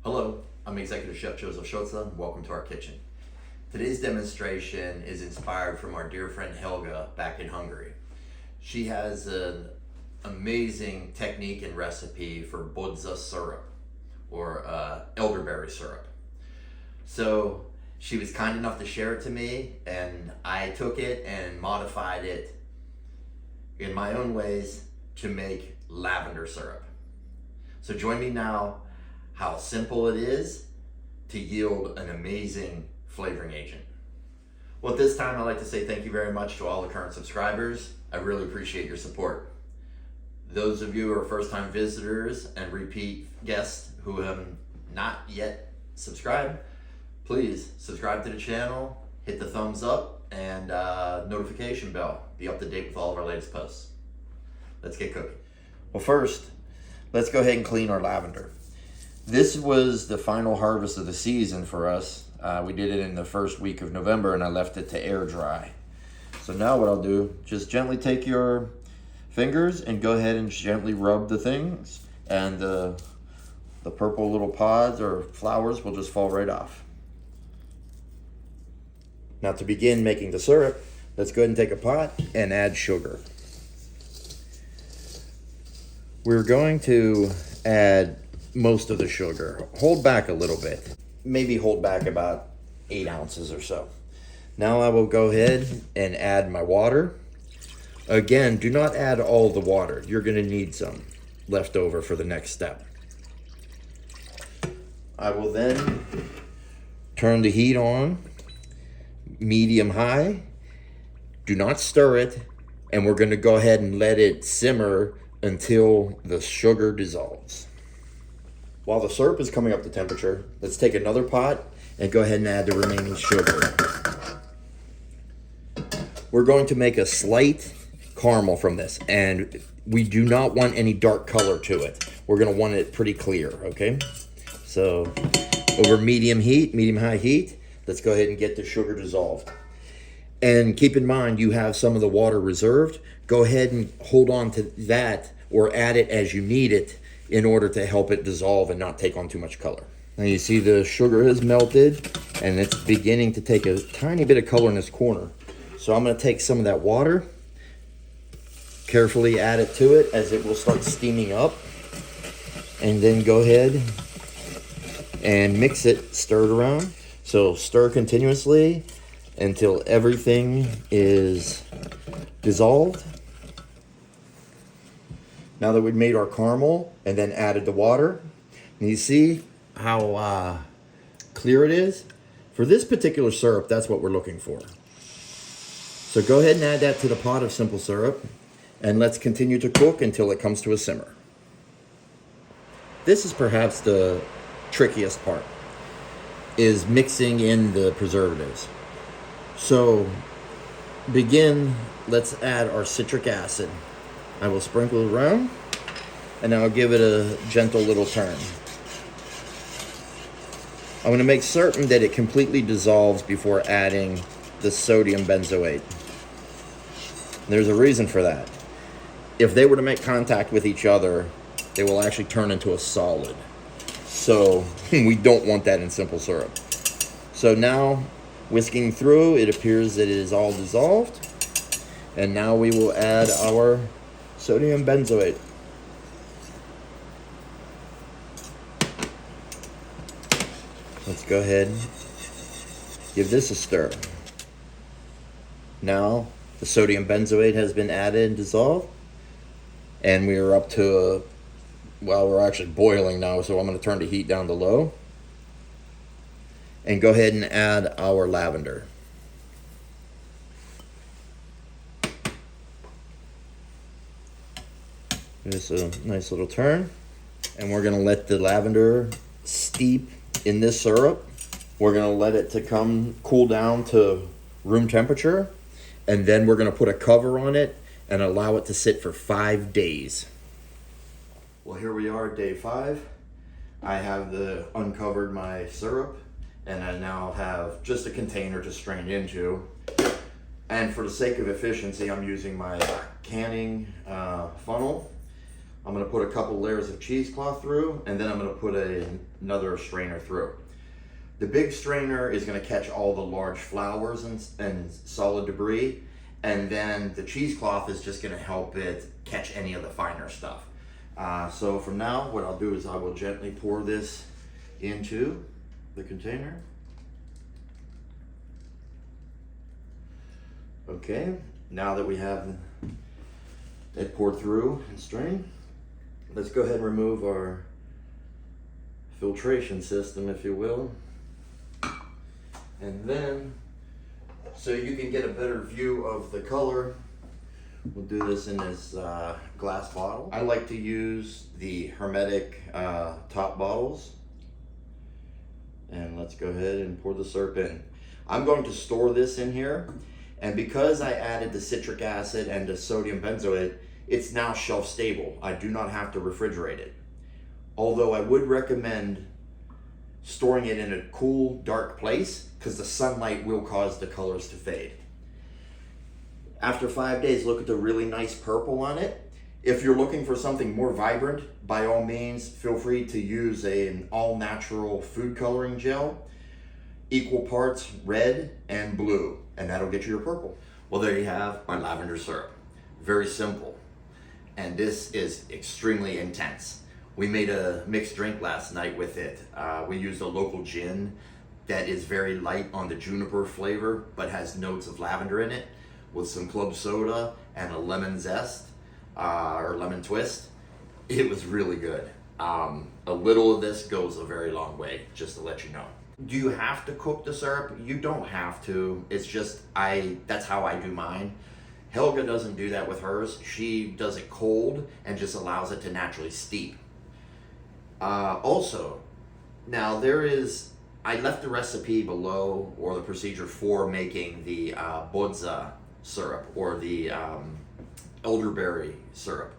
Hello, I'm Executive Chef Joseph Schulze, and welcome to our kitchen. Today's demonstration is inspired from our dear friend Helga back in Hungary. She has an amazing technique and recipe for Benzoate syrup, or elderberry syrup. So she was kind enough to share it to me, and I took it and modified it in my own ways to make lavender syrup. So join me now how simple it is to yield an amazing flavoring agent. Well, at this time, I'd like to say thank you very much to all the current subscribers. I really appreciate your support. Those of you who are first-time visitors and repeat guests who have not yet subscribed, please subscribe to the channel, hit the thumbs up, and notification bell. Be up to date with all of our latest posts. Let's get cooking. Well, first, let's go ahead and clean our lavender. This was the final harvest of the season for us. We did it in the first week of November, and I left it to air dry. So now what I'll do, just gently take your fingers and go ahead and gently rub the things, and the purple little pods or flowers will just fall right off. Now to begin making the syrup, let's go ahead and take a pot and add sugar. We're going to add most of the sugar. Hold back a little bit. Maybe hold back about 8 ounces or so. Now I will go ahead and add my water. Again, do not add all the water. You're going to need some left over for the next step. I will then turn the heat on, medium high. Do not stir it, and we're going to go ahead and let it simmer until the sugar dissolves. While the syrup is coming up to temperature, let's take another pot and go ahead and add the remaining sugar. We're going to make a slight caramel from this, and we do not want any dark color to it. We're going to want it pretty clear, okay? So over medium high heat, let's go ahead and get the sugar dissolved. And keep in mind, you have some of the water reserved. Go ahead and hold on to that or add it as you need it in order to help it dissolve and not take on too much color. Now you see the sugar has melted and it's beginning to take a tiny bit of color in this corner. So I'm going to take some of that water, carefully add it to it as it will start steaming up, and then go ahead and mix it, stir it around. So stir continuously until everything is dissolved. Now that we've made our caramel and then added the water, and you see how clear it is? For this particular syrup, that's what we're looking for. So go ahead and add that to the pot of simple syrup, and let's continue to cook until it comes to a simmer. This is perhaps the trickiest part, is mixing in the preservatives. So let's add our citric acid. I will sprinkle it around, and I'll give it a gentle little turn. I'm going to make certain that it completely dissolves before adding the sodium benzoate. There's a reason for that. If they were to make contact with each other, they will actually turn into a solid. So we don't want that in simple syrup. So now, whisking through, it appears that it is all dissolved. And now we will add our sodium benzoate. Let's go ahead and give this a stir. Now the sodium benzoate has been added and dissolved, and we are up to, well, we're actually boiling now, so I'm going to turn the heat down to low and go ahead and add our lavender. Just a nice little turn, and we're going to let the lavender steep in this syrup. We're going to let it to cool down to room temperature, and then we're going to put a cover on it and allow it to sit for 5 days. Well, here we are, day 5. I have uncovered my syrup, and I now have just a container to strain into. And for the sake of efficiency, I'm using my canning funnel, I'm going to put a couple layers of cheesecloth through, and then I'm going to put another strainer through. The big strainer is going to catch all the large flowers and solid debris, and then the cheesecloth is just going to help it catch any of the finer stuff. So from now, what I'll do is I will gently pour this into the container. Okay, now that we have it poured through and strained, let's go ahead and remove our filtration system, if you will. And then, so you can get a better view of the color, we'll do this in this glass bottle. I like to use the hermetic top bottles. And let's go ahead and pour the syrup in. I'm going to store this in here, and because I added the citric acid and the sodium benzoate, it's now shelf stable. I do not have to refrigerate it. Although I would recommend storing it in a cool, dark place, because the sunlight will cause the colors to fade. After 5 days, look at the really nice purple on it. If you're looking for something more vibrant, by all means, feel free to use an all-natural food coloring gel, equal parts red and blue, and that'll get you your purple. Well, there you have my lavender syrup. Very simple, and this is extremely intense. We made a mixed drink last night with it. We used a local gin that is very light on the juniper flavor, but has notes of lavender in it, with some club soda and a lemon zest. Or lemon twist. It was really good. A little of this goes a very long way, just to let you know. Do you have to cook the syrup? You don't have to. It's just, that's how I do mine. Helga doesn't do that with hers. She does it cold and just allows it to naturally steep. Also, now I left the recipe below, or the procedure for making the bodza syrup, or the elderberry syrup.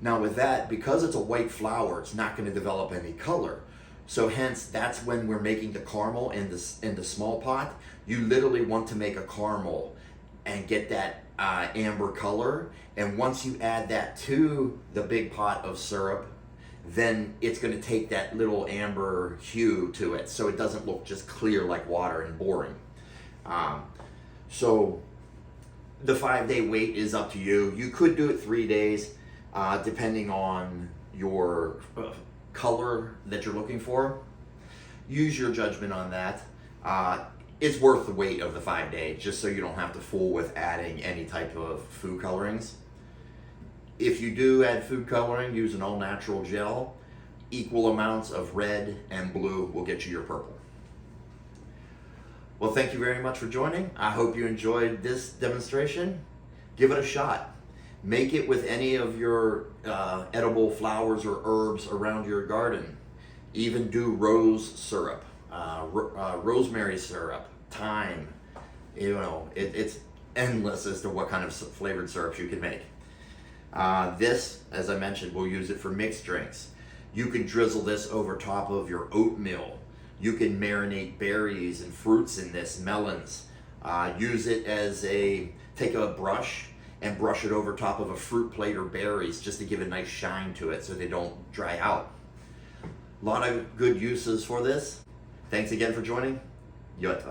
Now with that, because it's a white flour, it's not going to develop any color. So hence, that's when we're making the caramel in the small pot. You literally want to make a caramel and get that amber color. And once you add that to the big pot of syrup, then it's going to take that little amber hue to it, so it doesn't look just clear like water and boring. So the 5-day wait is up to you. You could do it 3 days, depending on your color that you're looking for. Use your judgment on that. It's worth the wait of the 5 days, just so you don't have to fool with adding any type of food colorings. If you do add food coloring, use an all-natural gel. Equal amounts of red and blue will get you your purple. Well, thank you very much for joining. I hope you enjoyed this demonstration. Give it a shot. Make it with any of your edible flowers or herbs around your garden. Even do rose syrup, rosemary syrup, thyme. You know, it's endless as to what kind of flavored syrups you can make. This, as I mentioned, we'll use it for mixed drinks. You can drizzle this over top of your oatmeal. You can marinate berries and fruits in this, melons. Use it as take a brush and brush it over top of a fruit plate or berries, just to give a nice shine to it so they don't dry out. A lot of good uses for this. Thanks again for joining. Jött.